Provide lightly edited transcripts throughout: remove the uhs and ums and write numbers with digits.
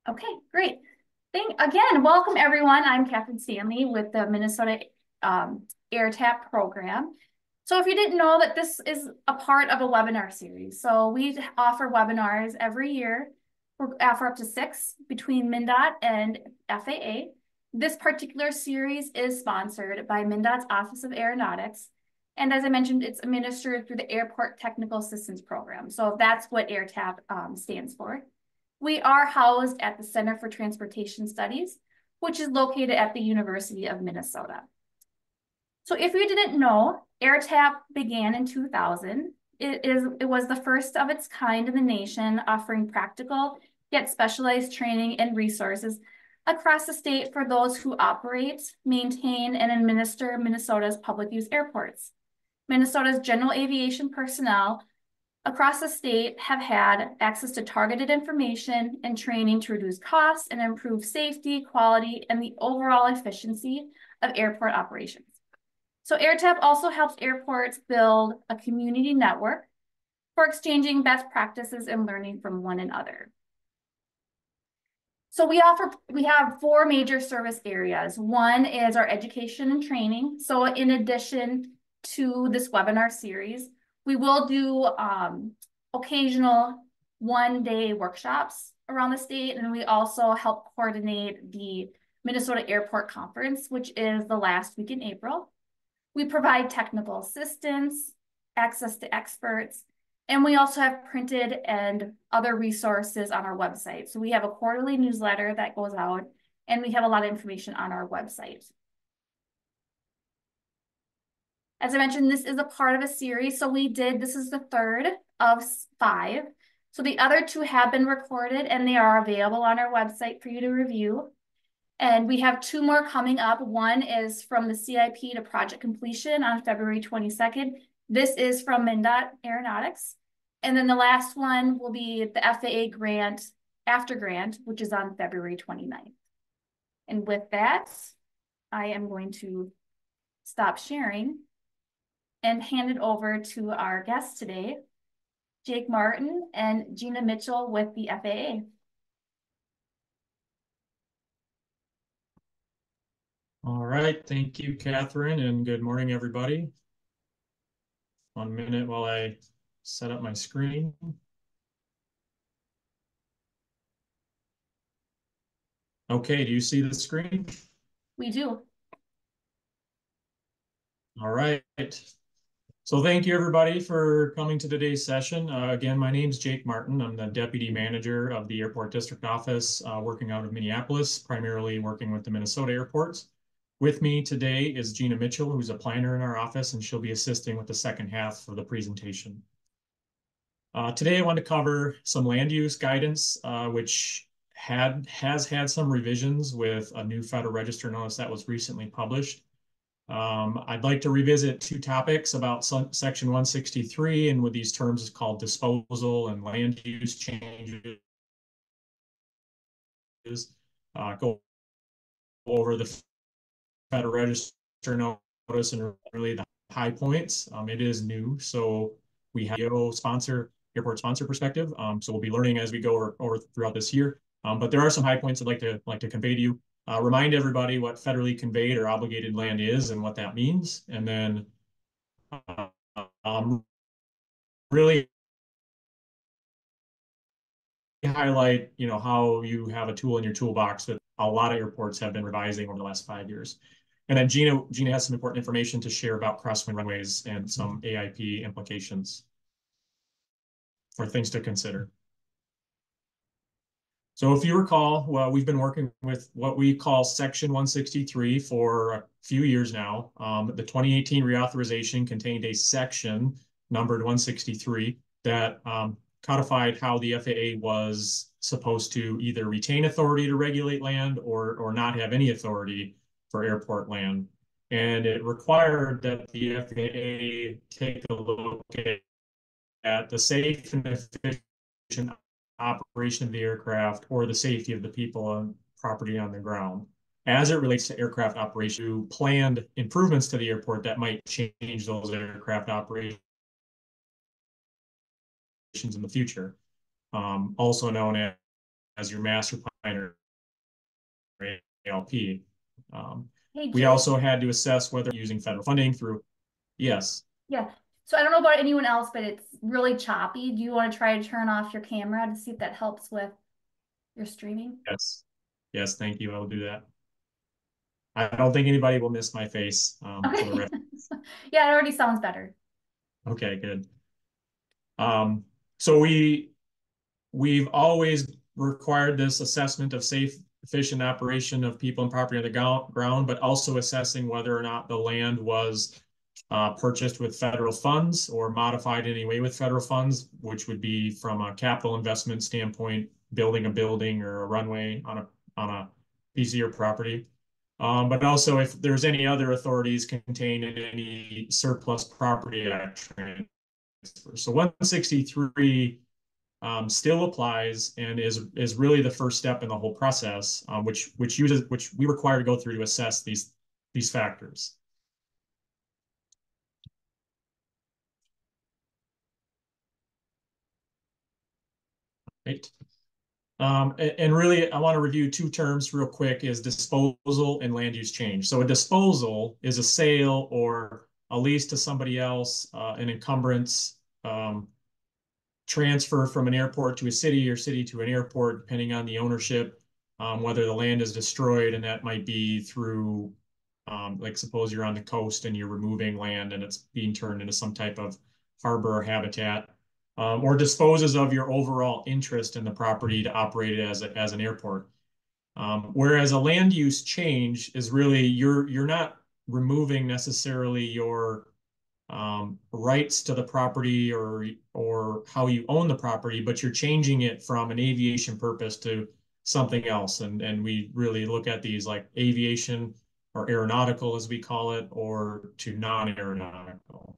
Okay, great. Again, welcome everyone. I'm Catherine Stanley with the Minnesota AirTAP program. So if you didn't know that this is a part of a webinar series. So we offer webinars every year. We offer up to 6 between MnDOT and FAA. This particular series is sponsored by MnDOT's Office of Aeronautics. And as I mentioned, it's administered through the Airport Technical Assistance Program. So that's what AirTAP stands for. We are housed at the Center for Transportation Studies, which is located at the University of Minnesota. So if you didn't know, AirTAP began in 2000. It was the first of its kind in the nation, offering practical yet specialized training and resources across the state for those who operate, maintain, and administer Minnesota's public use airports. Minnesota's general aviation personnel across the state have had access to targeted information and training to reduce costs and improve safety, quality, and the overall efficiency of airport operations. So AirTAP also helps airports build a community network for exchanging best practices and learning from one another. So we have 4 major service areas. One is our education and training. So in addition to this webinar series, we will do occasional one-day workshops around the state, and we also help coordinate the Minnesota Airport Conference, which is the last week in April. We provide technical assistance, access to experts, and we also have printed and other resources on our website. So we have a quarterly newsletter that goes out, and we have a lot of information on our website. As I mentioned, this is a part of a series. So this is the 3rd of 5. So the other 2 have been recorded and they are available on our website for you to review. And we have 2 more coming up. One is from the CIP to project completion on February 22nd. This is from MnDOT Aeronautics. And then the last one will be the FAA grant, after grant, which is on February 29th. And with that, I am going to stop sharing and hand it over to our guests today, Jake Martin and Gina Mitchell with the FAA. All right, thank you, Catherine, and good morning, everybody. 1 minute while I set up my screen. Okay, do you see the screen? We do. All right. So thank you, everybody, for coming to today's session. Again, my name is Jake Martin. I'm the Deputy Manager of the Airport District Office, working out of Minneapolis, primarily working with the Minnesota airports. With me today is Gina Mitchell, who's a planner in our office, and she'll be assisting with the second half of the presentation. Today, I want to cover some land use guidance, which has had some revisions with a new Federal Register notice that was recently published. I'd like to revisit 2 topics about Section 163, and with these terms is called disposal and land use changes. Go over the Federal Register notice and really the high points. It is new, so we have airport sponsor perspective. So we'll be learning as we go over throughout this year. But there are some high points I'd like to convey to you. Remind everybody what federally conveyed or obligated land is and what that means, and then really highlight, how you have a tool in your toolbox that a lot of airports have been revising over the last 5 years. And then Gina has some important information to share about crosswind runways and some AIP implications for things to consider. So if you recall, well, we've been working with what we call Section 163 for a few years now. The 2018 reauthorization contained a section numbered 163 that codified how the FAA was supposed to either retain authority to regulate land or not have any authority for airport land. And it required that the FAA take a look at the safe and efficient operation of the aircraft or the safety of the people and property on the ground as it relates to aircraft operation, planned improvements to the airport that might change those aircraft operations in the future, also known as your master plan or ALP. Hey, We Jay. also had to assess whether using federal funding through, yes. Yeah. So I don't know about anyone else, but it's really choppy. Do you want to try to turn off your camera to see if that helps with your streaming? Yes. Yes, thank you. I will do that. I don't think anybody will miss my face for the Okay. rest. Yeah, it already sounds better. Okay, good. So we've always required this assessment of safe, efficient operation of people and property on the ground, but also assessing whether or not the land was purchased with federal funds or modified in any way with federal funds, which would be from a capital investment standpoint, building a building or a runway on a piece of your property. But also if there's any other authorities contained in any surplus property act transfer. So 163 still applies and is really the first step in the whole process, which we require to go through to assess these factors. Right. And really, I want to review two terms real quick: is disposal and land use change. So a disposal is a sale or a lease to somebody else, an encumbrance, transfer from an airport to a city or city to an airport, depending on the ownership, whether the land is destroyed, and that might be through, like suppose you're on the coast and you're removing land and it's being turned into some type of harbor or habitat, or disposes of your overall interest in the property to operate it as an airport. Whereas a land use change is really you're not removing necessarily your rights to the property or how you own the property, but you're changing it from an aviation purpose to something else. And we really look at these like aviation or aeronautical, as we call it, or to non-aeronautical.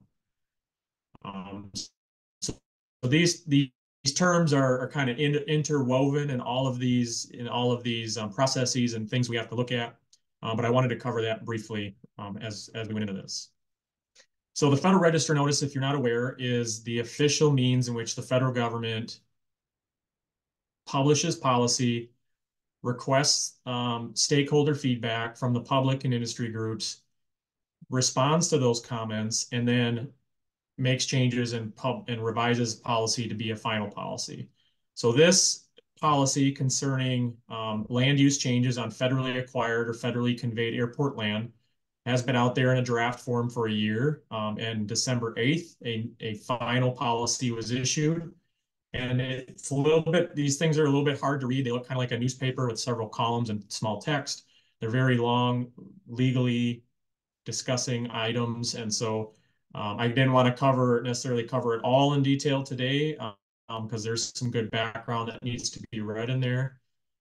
So these terms are kind of interwoven in all of these processes and things we have to look at. But I wanted to cover that briefly as we went into this. So the Federal Register Notice, if you're not aware, is the official means in which the federal government publishes policy, requests stakeholder feedback from the public and industry groups, responds to those comments, and then makes changes and revises policy to be a final policy. So this policy concerning land use changes on federally acquired or federally conveyed airport land has been out there in a draft form for a year. And December 8th, a final policy was issued. And it's a little bit, these things are a little bit hard to read. They look kind of like a newspaper with several columns and small text. They're very long, legally discussing items. And so I didn't want to necessarily cover it all in detail today because there's some good background that needs to be read in there.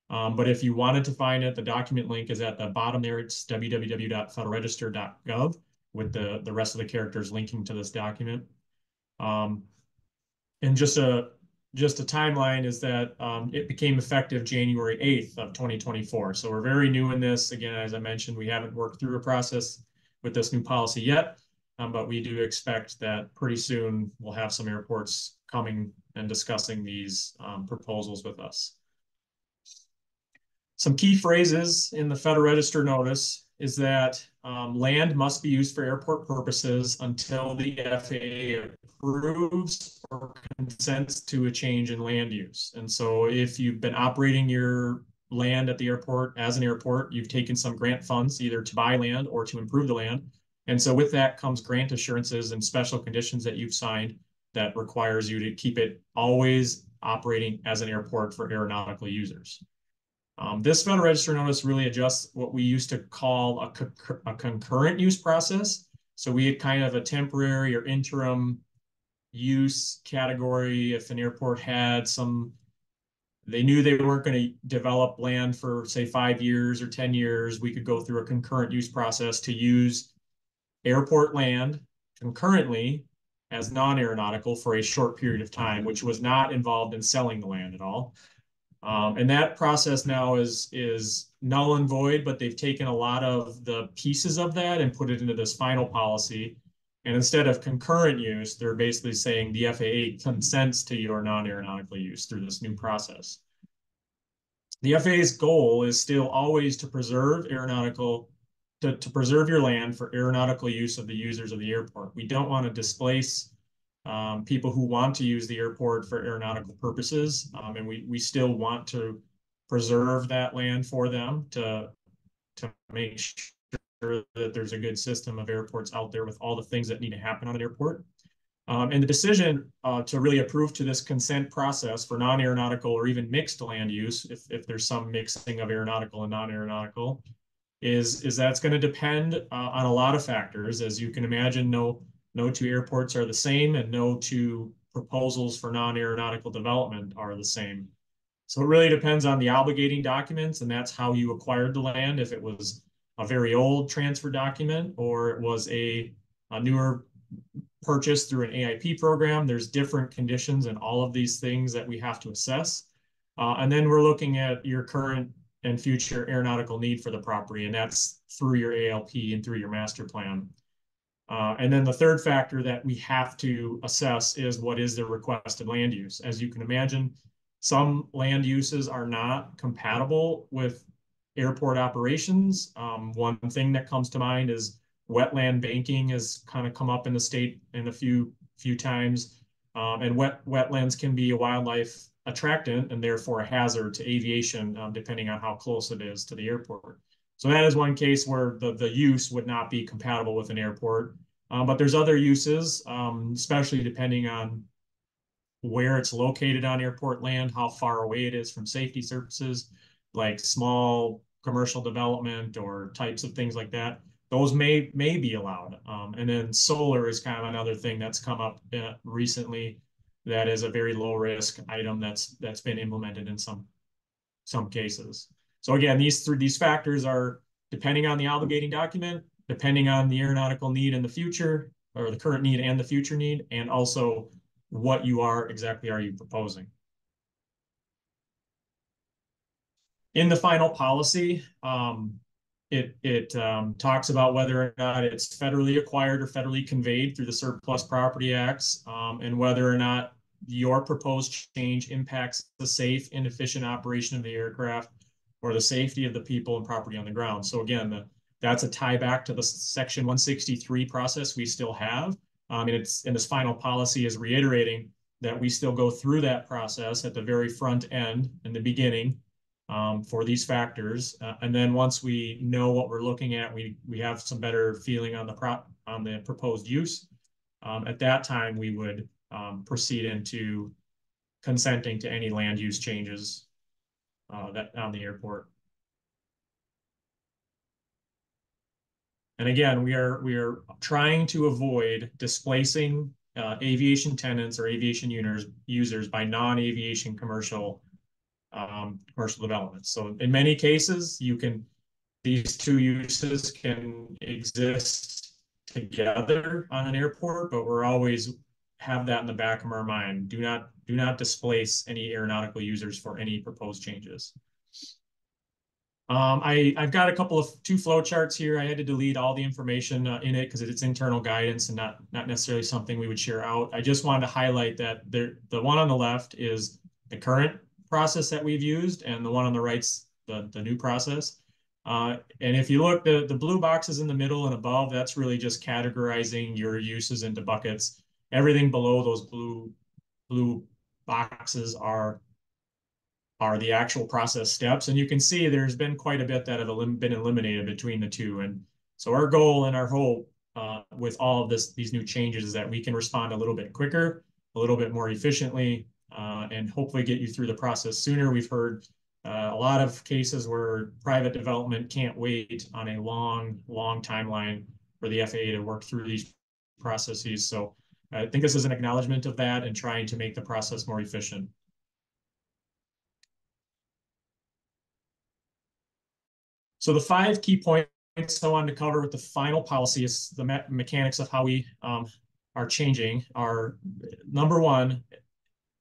But if you wanted to find it, the document link is at the bottom there. It's www.federalregister.gov with the rest of the characters linking to this document. And just a timeline is that it became effective January 8th of 2024. So we're very new in this. Again, as I mentioned, we haven't worked through a process with this new policy yet, but we do expect that pretty soon we'll have some airports coming and discussing these proposals with us. Some key phrases in the Federal Register Notice is that land must be used for airport purposes until the FAA approves or consents to a change in land use. And so if you've been operating your land at the airport as an airport, you've taken some grant funds either to buy land or to improve the land. And so with that comes grant assurances and special conditions that you've signed that requires you to keep it always operating as an airport for aeronautical users. This Federal Register Notice really adjusts what we used to call a concurrent use process. So we had kind of a temporary or interim use category. If an airport had they knew they weren't going to develop land for say 5 years or 10 years, we could go through a concurrent use process to use airport land concurrently as non-aeronautical for a short period of time, which was not involved in selling the land at all. And that process now is null and void, but they've taken a lot of the pieces of that and put it into this final policy. And instead of concurrent use, they're basically saying the FAA consents to your non-aeronautical use through this new process. The FAA's goal is still always to preserve to preserve your land for aeronautical use of the users of the airport. We don't want to displace people who want to use the airport for aeronautical purposes, and we still want to preserve that land for them to make sure that there's a good system of airports out there with all the things that need to happen on an airport. And the decision to really approve to this consent process for non-aeronautical or even mixed land use, if there's some mixing of aeronautical and non-aeronautical, is that's going to depend on a lot of factors. As you can imagine, no two airports are the same, and no two proposals for non-aeronautical development are the same. So it really depends on the obligating documents, and that's how you acquired the land. If it was a very old transfer document or it was a newer purchase through an AIP program, there's different conditions and all of these things that we have to assess. And then we're looking at your current and future aeronautical need for the property, and that's through your ALP and through your master plan. And then the third factor that we have to assess is what is the requested land use. As you can imagine, some land uses are not compatible with airport operations. One thing that comes to mind is wetland banking has kind of come up in the state in a few times. And wetlands can be a wildlife attractant and therefore a hazard to aviation, depending on how close it is to the airport. So that is one case where the use would not be compatible with an airport. But there's other uses, especially depending on where it's located on airport land, how far away it is from safety services, like small commercial development or types of things like that. Those may be allowed. And then solar is kind of another thing that's come up recently that is a very low risk item that's been implemented in some cases. So again, these factors are depending on the obligating document, depending on the aeronautical need in the future, or the current need and the future need, and also what exactly are you proposing. In the final policy, it talks about whether or not it's federally acquired or federally conveyed through the Surplus Property Acts, and whether or not your proposed change impacts the safe and efficient operation of the aircraft or the safety of the people and property on the ground. So again, that's a tie back to the Section 163 process we still have. And this final policy is reiterating that we still go through that process at the very front end in the beginning for these factors. And then once we know what we're looking at, we have some better feeling on the proposed use. At that time, we would proceed into consenting to any land use changes that on the airport. And again, we are trying to avoid displacing aviation tenants or aviation users by non-aviation commercial developments. So in many cases, these two uses can exist together on an airport, but we're always have that in the back of our mind. Do not displace any aeronautical users for any proposed changes. I've got two flow charts here. I had to delete all the information in it because it's internal guidance and not necessarily something we would share out. I just wanted to highlight that the one on the left is the current process that we've used, and the one on the right's the new process. And if you look, the blue boxes in the middle and above, that's really just categorizing your uses into buckets. Everything below those blue boxes are the actual process steps. And you can see there's been quite a bit that have been eliminated between the two. And so our goal and our hope with all of these new changes is that we can respond a little bit quicker, a little bit more efficiently, and hopefully get you through the process sooner. We've heard a lot of cases where private development can't wait on a long timeline for the FAA to work through these processes. So I think this is an acknowledgement of that and trying to make the process more efficient. So the 5 key points I wanted to cover with the final policy is the mechanics of how we are changing. Are number one,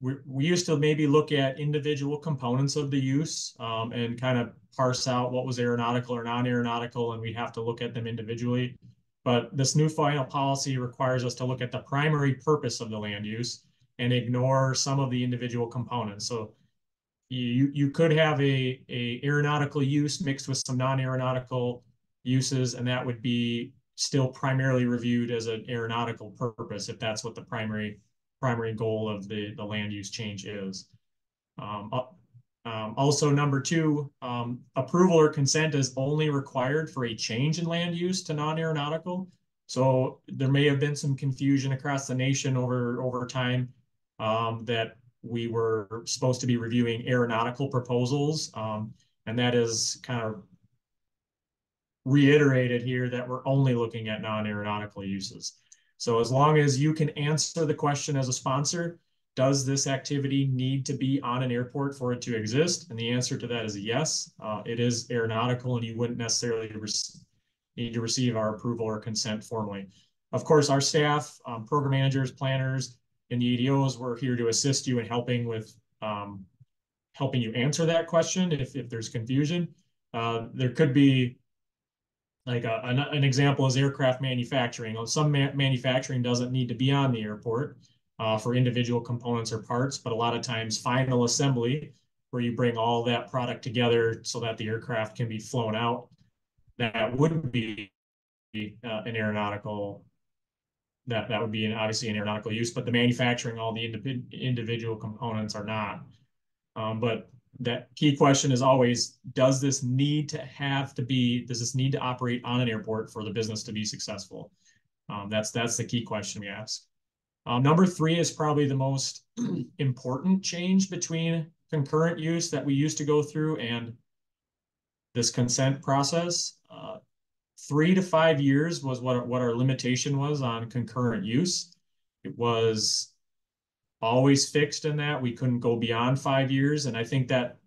we used to maybe look at individual components of the use and kind of parse out what was aeronautical or non-aeronautical, and we'd have to look at them individually. But this new final policy requires us to look at the primary purpose of the land use and ignore some of the individual components. So you could have a aeronautical use mixed with some non-aeronautical uses, and that would be still primarily reviewed as an aeronautical purpose if that's what the primary goal of the land use change is. Also, number two, approval or consent is only required for a change in land use to non-aeronautical. So there may have been some confusion across the nation over time that we were supposed to be reviewing aeronautical proposals, and that is kind of reiterated here that we're only looking at non-aeronautical uses. So as long as you can answer the question as a sponsor, does this activity need to be on an airport for it to exist? And the answer to that is yes. It is aeronautical, and you wouldn't necessarily need to receive our approval or consent formally. Of course, our staff, program managers, planners, and the EDOs, we're here to assist you in helping with helping you answer that question if there's confusion. There could be like an example is aircraft manufacturing. Some manufacturing doesn't need to be on the airport for individual components or parts, but a lot of times final assembly, where you bring all that product together so that the aircraft can be flown out, that would be an aeronautical, that would be obviously an aeronautical use, but the manufacturing all the individual components are not. But that key question is always, does this need to operate on an airport for the business to be successful? That's the key question we ask. Number three is probably the most important change between concurrent use that we used to go through and this consent process. 3 to 5 years was what our limitation was on concurrent use. It was always fixed in that we couldn't go beyond 5 years. And I think that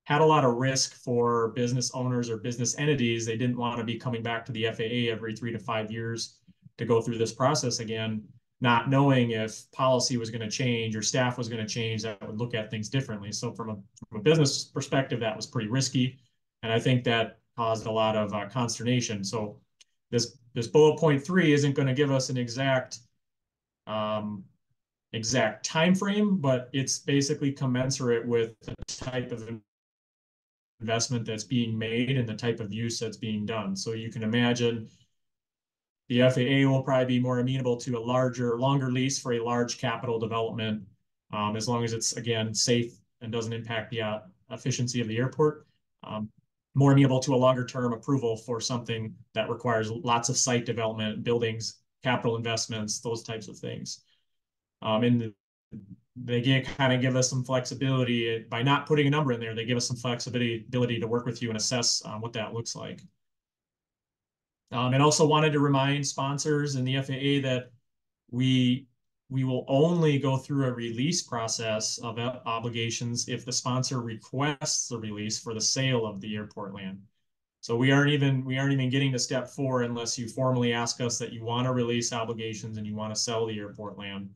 had a lot of risk for business owners or business entities. They didn't want to be coming back to the FAA every 3 to 5 years to go through this process again, not knowing if policy was going to change or staff was going to change that would look at things differently. So from a business perspective, that was pretty risky. And I think that caused a lot of consternation. So this bullet point 3 isn't going to give us an exact time frame, but it's basically commensurate with the type of investment that's being made and the type of use that's being done. So you can imagine the FAA will probably be more amenable to a longer lease for a large capital development, as long as it's, again, safe and doesn't impact the efficiency of the airport. More amenable to a longer term approval for something that requires lots of site development, buildings, capital investments, those types of things. And they kind of give us some flexibility by not putting a number in there. They give us some flexibility to work with you and assess what that looks like. And also wanted to remind sponsors and the FAA that we will only go through a release process of obligations if the sponsor requests a release for the sale of the airport land. So we aren't even getting to step 4 unless you formally ask us that you want to release obligations and you want to sell the airport land.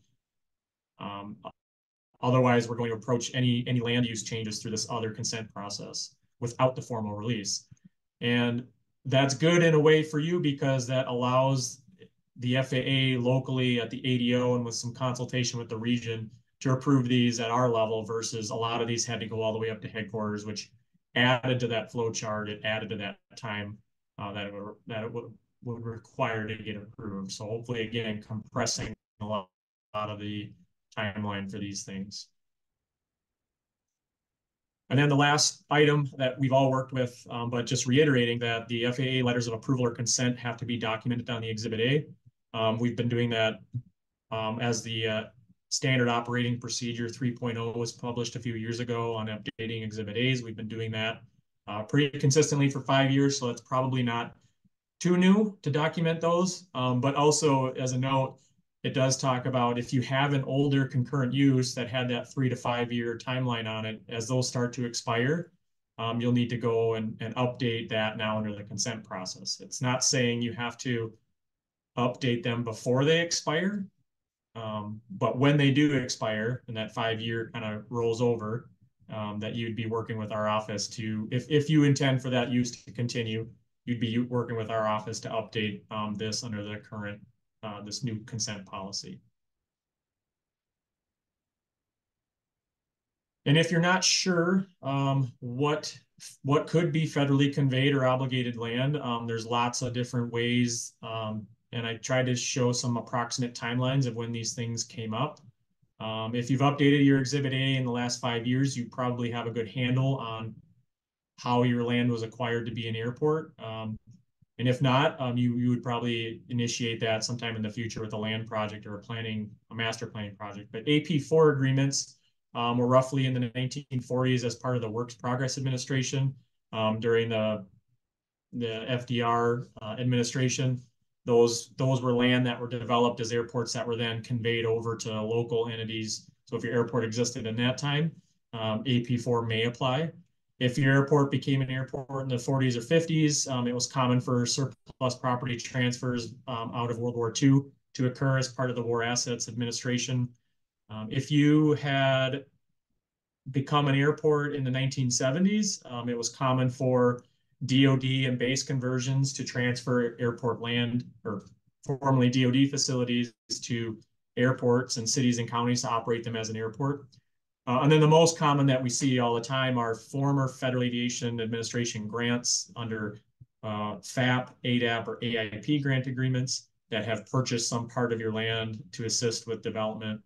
Otherwise, we're going to approach any land use changes through this other consent process without the formal release. And that's good in a way for you because that allows the FAA locally at the ADO and with some consultation with the region to approve these at our level versus a lot of these had to go all the way up to headquarters, which added to that flow chart. It added to that time that it would require to get approved. So hopefully, again, compressing a lot of the timeline for these things. And then the last item that we've all worked with, but just reiterating that the FAA letters of approval or consent have to be documented on the Exhibit A. We've been doing that as the standard operating procedure 3.0 was published a few years ago on updating Exhibit A's. We've been doing that pretty consistently for 5 years, so it's probably not too new to document those. But also, as a note, it does talk about if you have an older concurrent use that had that 3 to 5 year timeline on it, as those start to expire, you'll need to go and update that now under the consent process. It's not saying you have to update them before they expire, but when they do expire and that 5 year kind of rolls over, that you'd be working with our office to, if you intend for that use to continue, you'd be working with our office to update this under the current this new consent policy. And if you're not sure what could be federally conveyed or obligated land, there's lots of different ways. And I tried to show some approximate timelines of when these things came up. If you've updated your Exhibit A in the last 5 years, you probably have a good handle on how your land was acquired to be an airport. And if not, you would probably initiate that sometime in the future with a land project or a master planning project. But AP4 agreements were roughly in the 1940s as part of the Works Progress Administration during the FDR administration. Those were land that were developed as airports that were then conveyed over to local entities. So if your airport existed in that time, AP4 may apply. If your airport became an airport in the 40s or 50s, it was common for surplus property transfers out of World War II to occur as part of the War Assets Administration. If you had become an airport in the 1970s, it was common for DoD and base conversions to transfer airport land, or formerly DoD facilities, to airports and cities and counties to operate them as an airport. And then the most common that we see all the time are former Federal Aviation Administration grants under FAP, ADAP, or AIP grant agreements that have purchased some part of your land to assist with development.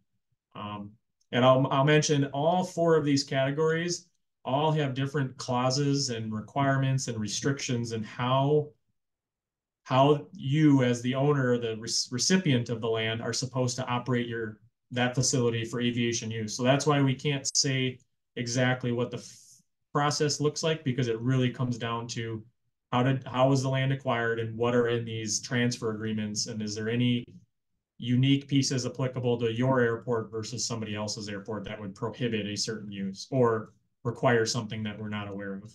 And I'll mention all four of these categories all have different clauses and requirements and restrictions and how you as the owner or the recipient of the land are supposed to operate that facility for aviation use. So that's why we can't say exactly what the process looks like, because it really comes down to how was the land acquired and what are in these transfer agreements, and is there any unique pieces applicable to your airport versus somebody else's airport that would prohibit a certain use or require something that we're not aware of.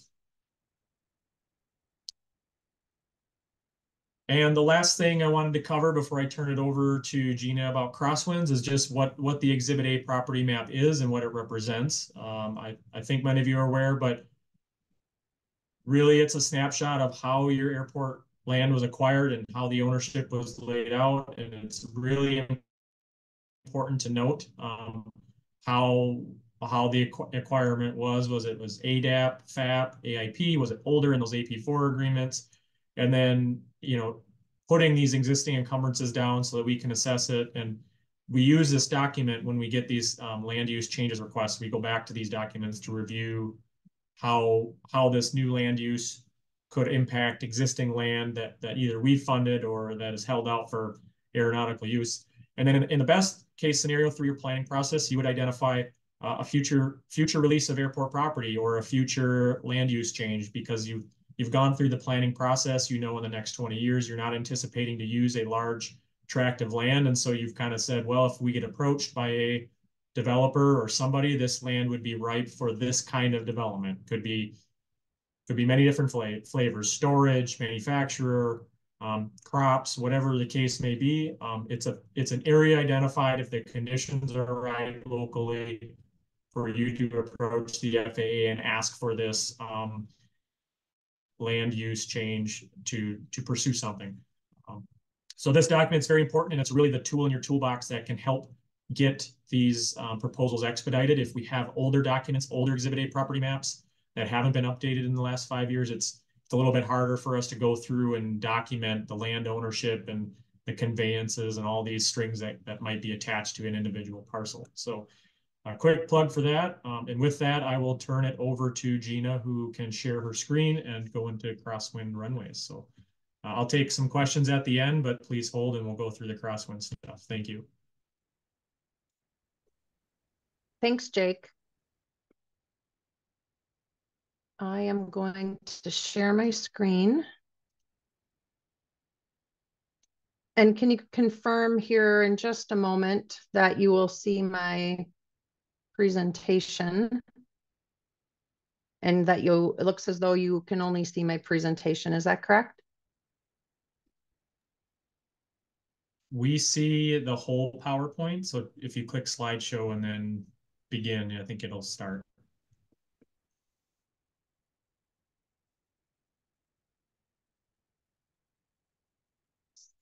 And the last thing I wanted to cover before I turn it over to Gina about crosswinds is just what the Exhibit A property map is and what it represents. I think many of you are aware, but really it's a snapshot of how your airport land was acquired and how the ownership was laid out. And it's really important to note how the acquirement was. Was it ADAP, FAP, AIP? Was it older in those AP4 agreements? And then, putting these existing encumbrances down so that we can assess it. And we use this document when we get these land use changes requests. We go back to these documents to review how this new land use could impact existing land that either we funded or that is held out for aeronautical use. And then in the best case scenario through your planning process, you would identify a future release of airport property or a future land use change, because you've gone through the planning process. In the next 20 years, you're not anticipating to use a large tract of land. And so you've kind of said, well, if we get approached by a developer or somebody, this land would be ripe for this kind of development. Could be many different flavors, storage, manufacturer, crops, whatever the case may be. It's an area identified if the conditions are right locally for you to approach the FAA and ask for this land use change to pursue something. So this document is very important, and it's really the tool in your toolbox that can help get these proposals expedited. If we have older documents, older Exhibit A property maps that haven't been updated in the last 5 years, it's a little bit harder for us to go through and document the land ownership and the conveyances and all these strings that might be attached to an individual parcel. So a quick plug for that. And with that, I will turn it over to Gina, who can share her screen and go into crosswind runways. So I'll take some questions at the end, but please hold and we'll go through the crosswind stuff. Thank you. Thanks, Jake. I am going to share my screen. And can you confirm here in just a moment that you will see my presentation and that it looks as though you can only see my presentation. Is that correct? We see the whole PowerPoint. So if you click slideshow and then begin, I think it'll start.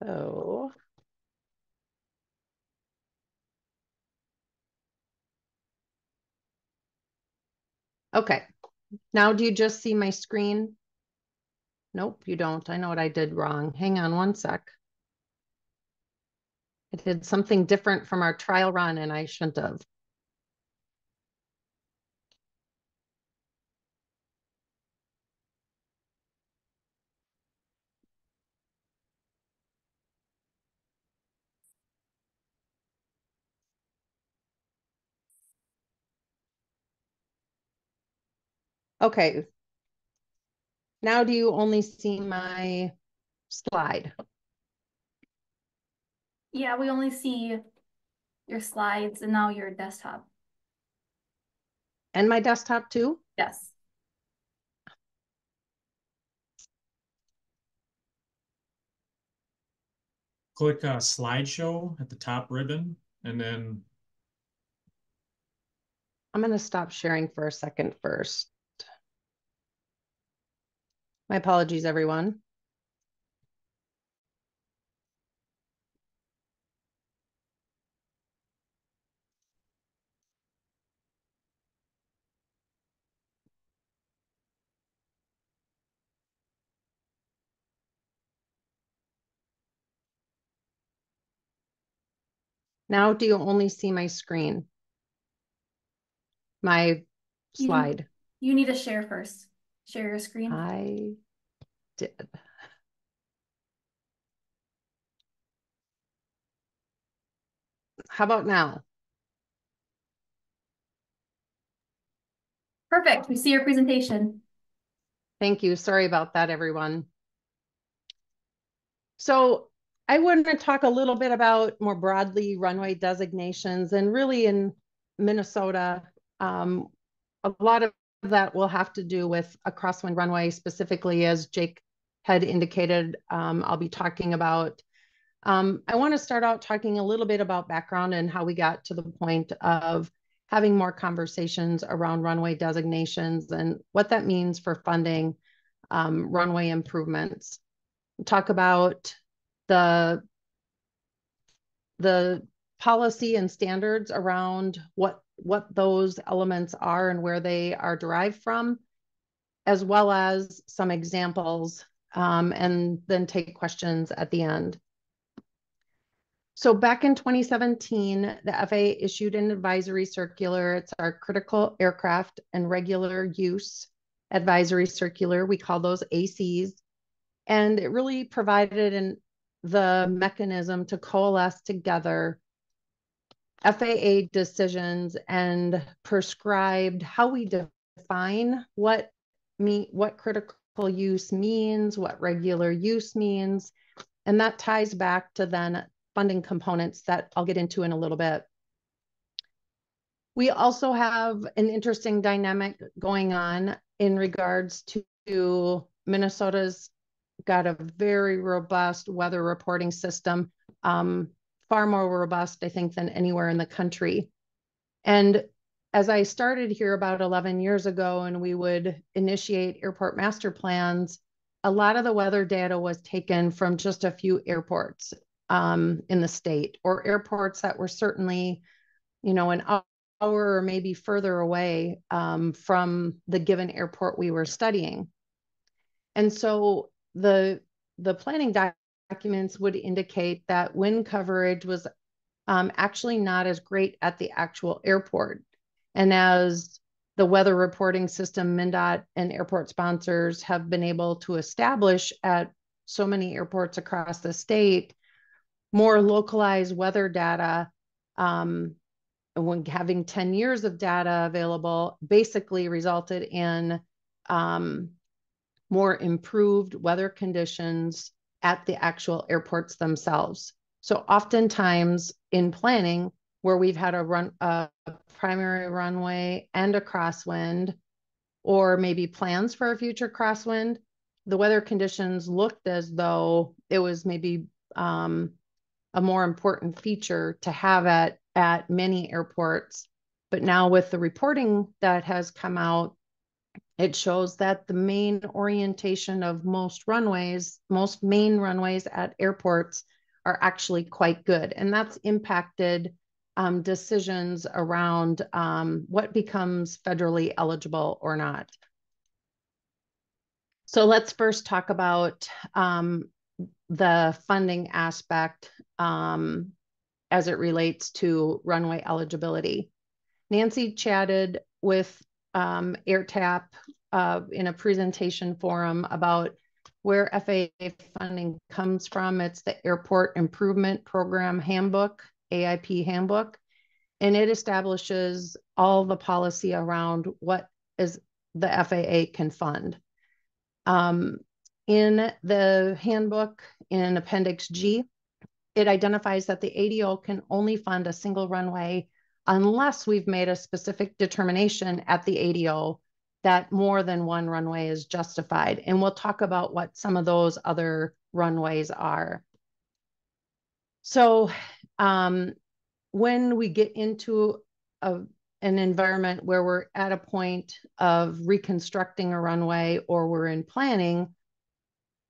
So Okay, now do you just see my screen? Nope, you don't. I know what I did wrong. Hang on one sec. I did something different from our trial run and I shouldn't have. Okay. Now do you only see my slide? Yeah, we only see your slides and now your desktop. And my desktop too? Yes. Click slideshow at the top ribbon, and then I'm going to stop sharing for a second first. My apologies, everyone. Now do you only see my screen? My slide? You need to share first. Share your screen. I did. How about now? Perfect. We see your presentation. Thank you. Sorry about that, everyone. So I want to talk a little bit about more broadly runway designations, and really in Minnesota, a lot of that will have to do with a crosswind runway specifically, as Jake had indicated. I'll be talking about. I want to start out talking a little bit about background and how we got to the point of having more conversations around runway designations and what that means for funding runway improvements. Talk about the policy and standards around what those elements are and where they are derived from, as well as some examples, and then take questions at the end. So back in 2017, the FAA issued an advisory circular. It's our critical aircraft and regular use advisory circular. We call those ACs. And it really provided the mechanism to coalesce together FAA decisions and prescribed how we define what critical use means, what regular use means. And that ties back to then funding components that I'll get into in a little bit. We also have an interesting dynamic going on in regards to Minnesota's got a very robust weather reporting system, far more robust, I think, than anywhere in the country. And as I started here about 11 years ago, and we would initiate airport master plans, a lot of the weather data was taken from just a few airports in the state, or airports that were certainly, an hour or maybe further away from the given airport we were studying. And so the planning documents would indicate that wind coverage was actually not as great at the actual airport. And as the weather reporting system, MnDOT and airport sponsors have been able to establish at so many airports across the state, more localized weather data, when having 10 years of data available, basically resulted in more improved weather conditions at the actual airports themselves. So oftentimes in planning, where we've had a primary runway and a crosswind, or maybe plans for a future crosswind, the weather conditions looked as though it was maybe a more important feature to have at many airports. But now with the reporting that has come out, it shows that the main orientation of most main runways at airports are actually quite good. And that's impacted decisions around what becomes federally eligible or not. So let's first talk about the funding aspect as it relates to runway eligibility. Nancy chatted with AirTAP in a presentation forum about where FAA funding comes from. It's the Airport Improvement Program Handbook, AIP Handbook, and it establishes all the policy around what is the FAA can fund. In the handbook, in Appendix G, it identifies that the ADO can only fund a single runway unless we've made a specific determination at the ADO that more than one runway is justified. And we'll talk about what some of those other runways are. So when we get into an environment where we're at a point of reconstructing a runway or we're in planning,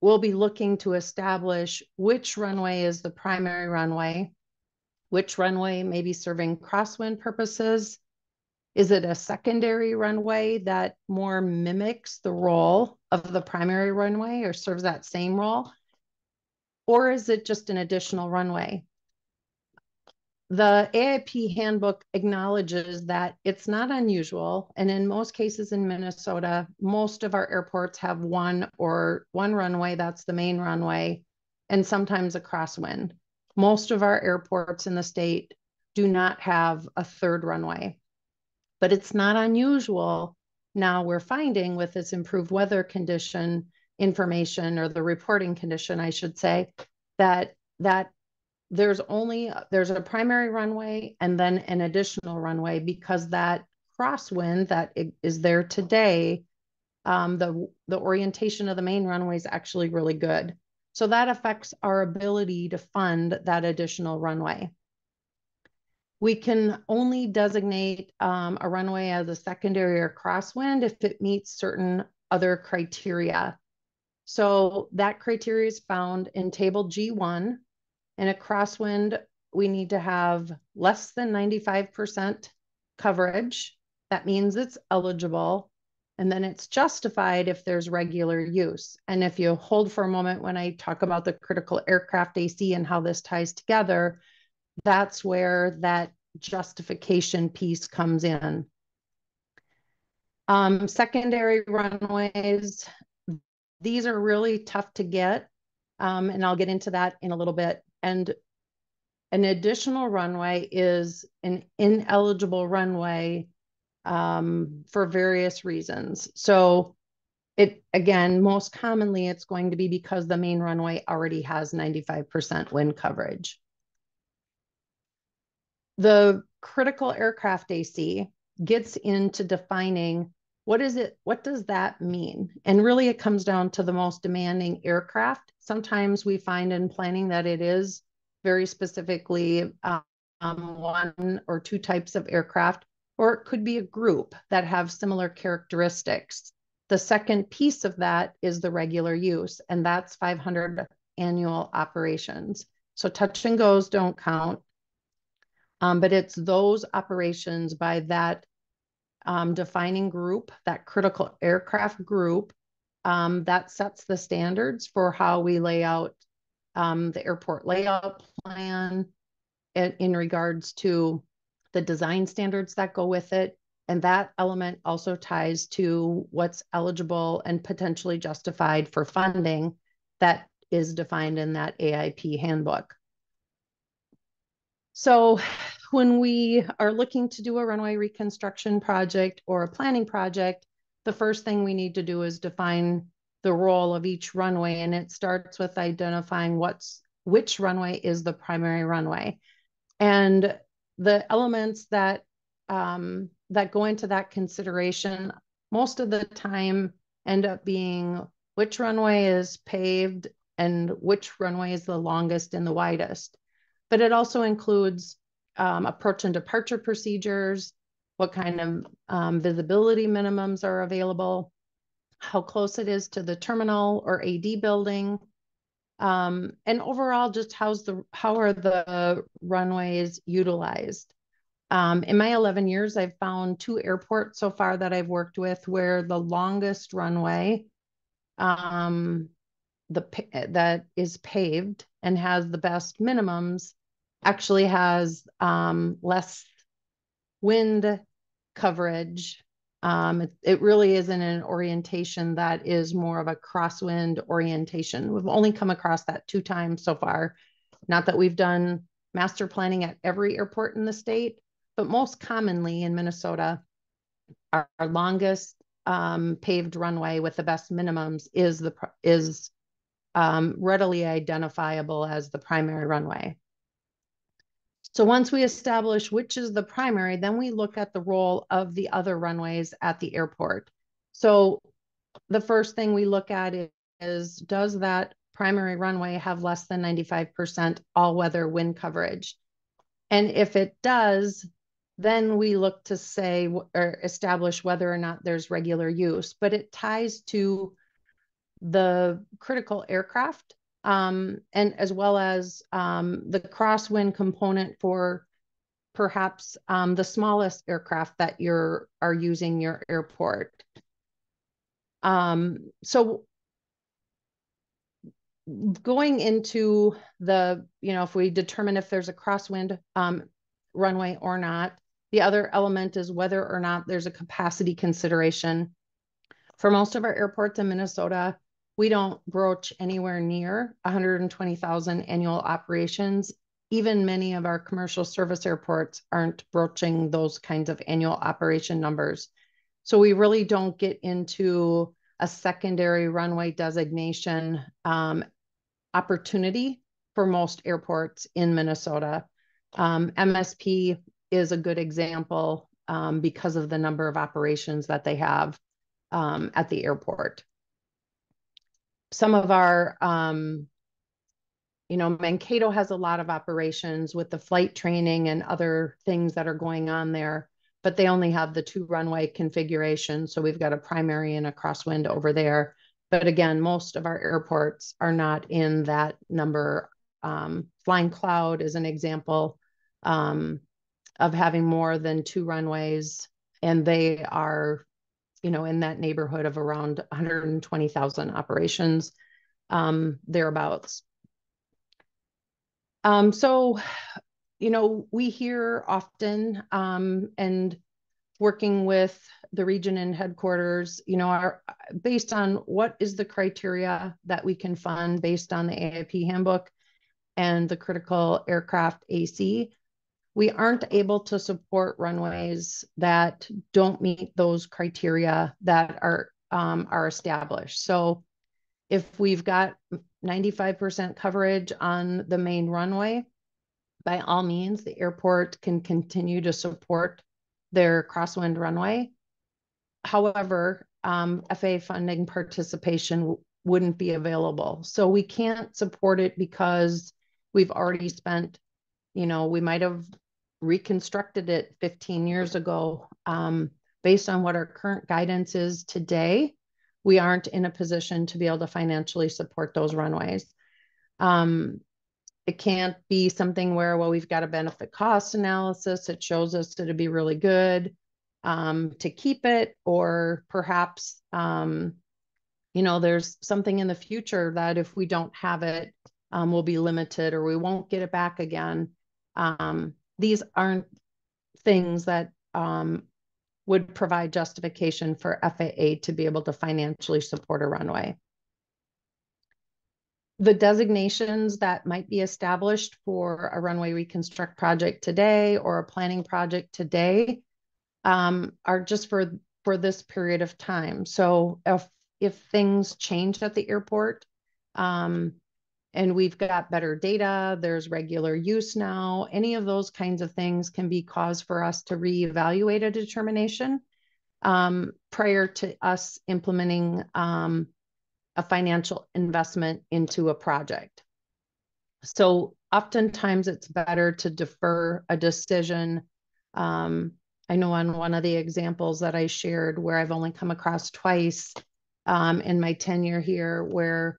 we'll be looking to establish which runway is the primary runway, which runway may be serving crosswind purposes. Is it a secondary runway that more mimics the role of the primary runway or serves that same role? Or is it just an additional runway? The AIP handbook acknowledges that it's not unusual, and in most cases in Minnesota, most of our airports have one runway, that's the main runway, and sometimes a crosswind. Most of our airports in the state do not have a third runway, but it's not unusual. Now we're finding with this improved weather condition information, or the reporting condition, I should say, that there's a primary runway and then an additional runway, because that crosswind that is there today, the orientation of the main runway is actually really good. So that affects our ability to fund that additional runway. We can only designate a runway as a secondary or crosswind if it meets certain other criteria. So that criteria is found in table G1. In a crosswind, we need to have less than 95% coverage. That means it's eligible. And then it's justified if there's regular use. And if you hold for a moment when I talk about the critical aircraft AC and how this ties together, that's where that justification piece comes in. Secondary runways, these are really tough to get. And I'll get into that in a little bit. And an additional runway is an ineligible runway for various reasons. So again, most commonly, it's going to be because the main runway already has 95% wind coverage. The critical aircraft AC gets into defining what does that mean? And really it comes down to the most demanding aircraft. Sometimes we find in planning that it is very specifically one or two types of aircraft, or it could be a group that have similar characteristics. The second piece of that is the regular use, and that's 500 annual operations. So touch and goes don't count, but it's those operations by that defining group, that critical aircraft group, that sets the standards for how we lay out the airport layout plan in regards to the design standards that go with it. And that element also ties to what's eligible and potentially justified for funding that is defined in that AIP handbook. So when we are looking to do a runway reconstruction project or a planning project, the first thing we need to do is define the role of each runway. And it starts with identifying which runway is the primary runway. And the elements that go into that consideration most of the time end up being which runway is paved and which runway is the longest and the widest. But it also includes approach and departure procedures, what kind of visibility minimums are available, how close it is to the terminal or AD building, and overall just how are the runways utilized. In my 11 years, I've found 2 airports so far that I've worked with where the longest runway that is paved and has the best minimums actually has less wind coverage. It really isn't an orientation that is more of a crosswind orientation. We've only come across that 2 times so far. Not that we've done master planning at every airport in the state, but most commonly in Minnesota, our longest paved runway with the best minimums is readily identifiable as the primary runway. So once we establish which is the primary, then we look at the role of the other runways at the airport. So the first thing we look at is does that primary runway have less than 95% all-weather wind coverage? And if it does, then we look to say or establish whether or not there's regular use. But it ties to the critical aircraft and as well as the crosswind component for perhaps the smallest aircraft that are using your airport. So going into the, if we determine if there's a crosswind runway or not, the other element is whether or not there's a capacity consideration. For most of our airports in Minnesota, we don't broach anywhere near 120,000 annual operations. Even many of our commercial service airports aren't broaching those kinds of annual operation numbers. So we really don't get into a secondary runway designation opportunity for most airports in Minnesota. MSP is a good example because of the number of operations that they have at the airport. Some of our, Mankato has a lot of operations with the flight training and other things that are going on there, but they only have the 2 runway configurations. So we've got a primary and a crosswind over there. But again, most of our airports are not in that number. Flying Cloud is an example of having more than 2 runways, and they are in that neighborhood of around 120,000 operations, thereabouts. So, we hear often, and working with the region and headquarters, based on what is the criteria that we can fund based on the AIP handbook and the critical aircraft AC, we aren't able to support runways that don't meet those criteria that are established. So if we've got 95% coverage on the main runway, by all means, the airport can continue to support their crosswind runway. However, FAA funding participation wouldn't be available. So we can't support it because we've already spent, we might have reconstructed it 15 years ago. Based on what our current guidance is today, we aren't in a position to be able to financially support those runways. It can't be something where, well, we've got a benefit cost analysis. It shows us that it'd be really good to keep it, or perhaps, there's something in the future that if we don't have it, we'll be limited or we won't get it back again. These aren't things that would provide justification for FAA to be able to financially support a runway. The designations that might be established for a runway reconstruct project today or a planning project today are just for this period of time. So if things change at the airport, and we've got better data, there's regular use now, any of those kinds of things can be cause for us to reevaluate a determination prior to us implementing a financial investment into a project. So oftentimes it's better to defer a decision. I know on one of the examples that I shared where I've only come across twice in my tenure here, where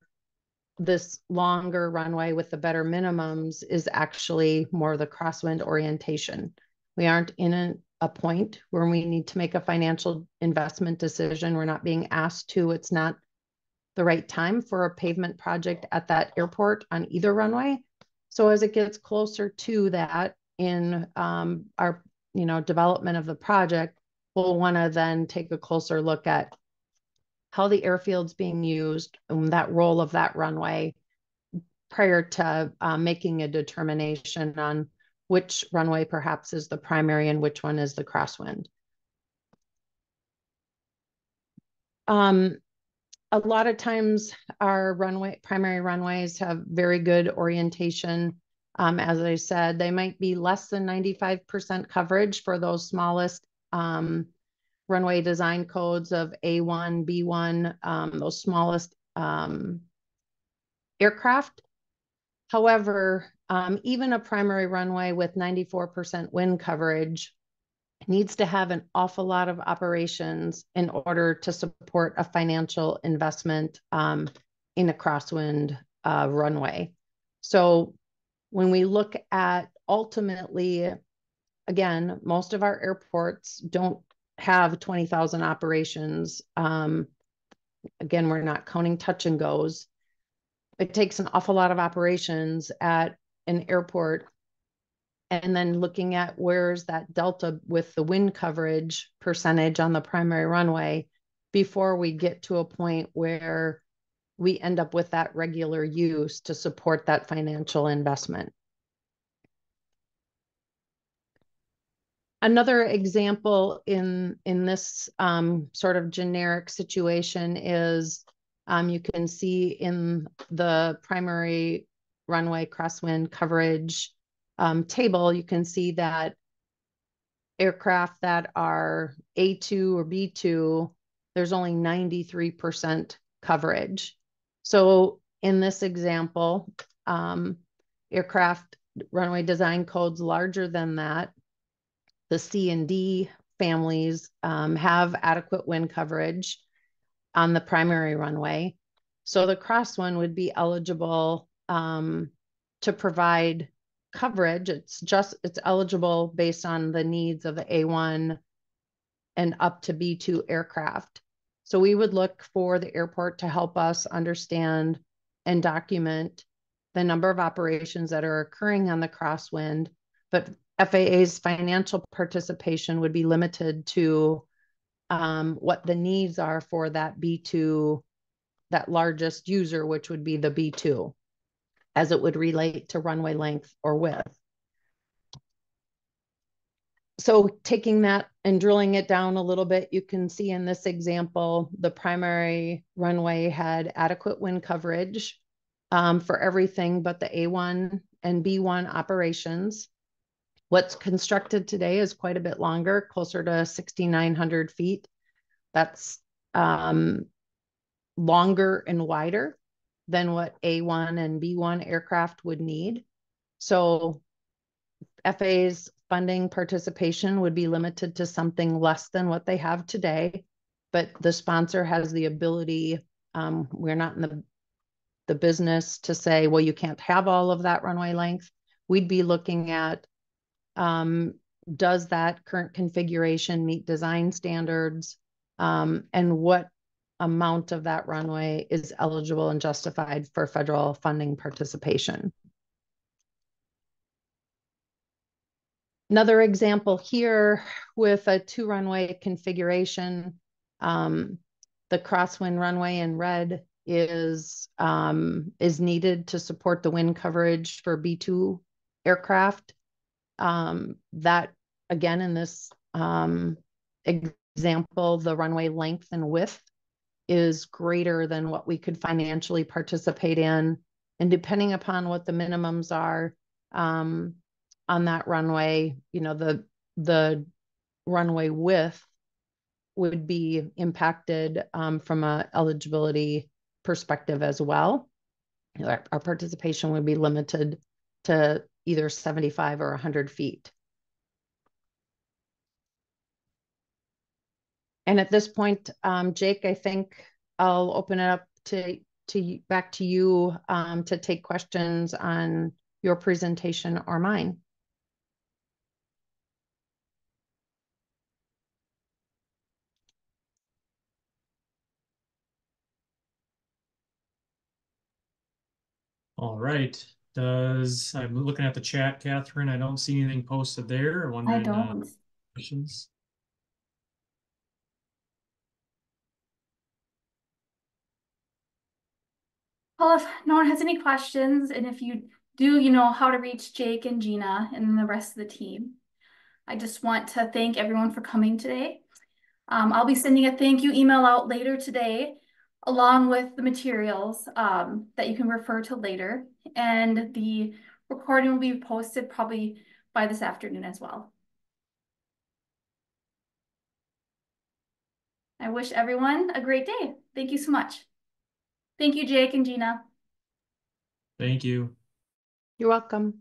this longer runway with the better minimums is actually more the crosswind orientation. We aren't in a point where we need to make a financial investment decision. We're not being asked to. It's not the right time for a pavement project at that airport on either runway. So as it gets closer to that in our development of the project, we'll want to then take a closer look at how the airfield's being used and that role of that runway prior to making a determination on which runway perhaps is the primary and which one is the crosswind. A lot of times our primary runways have very good orientation. As I said, they might be less than 95% coverage for those smallest runway design codes of A1, B1, those smallest aircraft. However, even a primary runway with 94% wind coverage needs to have an awful lot of operations in order to support a financial investment in a crosswind runway. So when we look at ultimately, again, most of our airports don't have 20,000 operations. Again, we're not counting touch and goes. It takes an awful lot of operations at an airport, and then looking at where's that delta with the wind coverage percentage on the primary runway before we get to a point where we end up with that regular use to support that financial investment. Another example in this sort of generic situation is you can see in the primary runway crosswind coverage table, you can see that aircraft that are A2 or B2, there's only 93% coverage. So in this example, aircraft runway design codes larger than that, the C and D families have adequate wind coverage on the primary runway. So the crosswind would be eligible to provide coverage. It's eligible based on the needs of the A1 and up to B2 aircraft. So we would look for the airport to help us understand and document the number of operations that are occurring on the crosswind, but FAA's financial participation would be limited to what the needs are for that B2, that largest user, which would be the B2, as it would relate to runway length or width. So taking that and drilling it down a little bit, you can see in this example, the primary runway had adequate wind coverage for everything but the A1 and B1 operations. What's constructed today is quite a bit longer, closer to 6,900 feet. That's longer and wider than what A1 and B1 aircraft would need. So FAA's funding participation would be limited to something less than what they have today, but the sponsor has the ability, we're not in the business to say, well, you can't have all of that runway length. We'd be looking at, does that current configuration meet design standards, and what amount of that runway is eligible and justified for federal funding participation. Another example here with a 2-runway configuration, the crosswind runway in red is needed to support the wind coverage for B2 aircraft. That again, in this example, the runway length and width is greater than what we could financially participate in. And depending upon what the minimums are on that runway, the runway width would be impacted from a eligibility perspective as well. Our participation would be limited to either 75 or 100 feet. And at this point, Jake, I think I'll open it up back to you to take questions on your presentation or mine. All right. I'm looking at the chat, Catherine. I don't see anything posted there. I'm I wondering, don't. questions. Well, if no one has any questions, and if you do, you know how to reach Jake and Gina and the rest of the team. I just want to thank everyone for coming today. I'll be sending a thank you email out later today, along with the materials that you can refer to later. And the recording will be posted probably by this afternoon as well. I wish everyone a great day. Thank you so much. Thank you, Jake and Gina. Thank you. You're welcome.